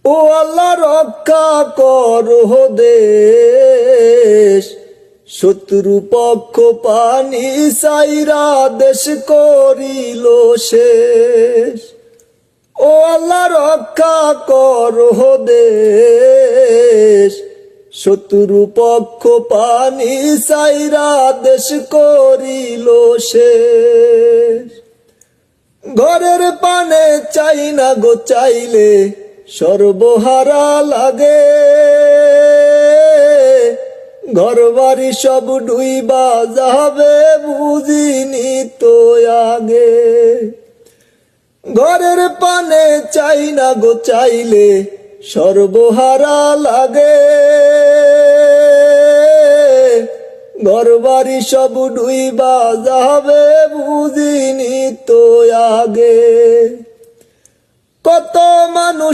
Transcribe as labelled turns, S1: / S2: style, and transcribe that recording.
S1: ও আল্লাহ রক্ষা করো দেশ, শত্রু পক্ষ পানি সাইরা দেশ করিল শেষ। ও আল্লাহ রক্ষা করো দেশ, শত্রু পক্ষ পানি সাইরা দেশ করিল শেষ। ঘরের পানে চাই না গো চাইলে সর্বহারা লাগে, ঘর বাড়ি সব ডুইবা যাবে বুঝিনি তো আগে। ঘরের পানে চাই না গো চাইলে সর্বহারা লাগে, ঘর বাড়ি সব ডুইবা যাবে বুঝিনি তো আগে। কত মানুষ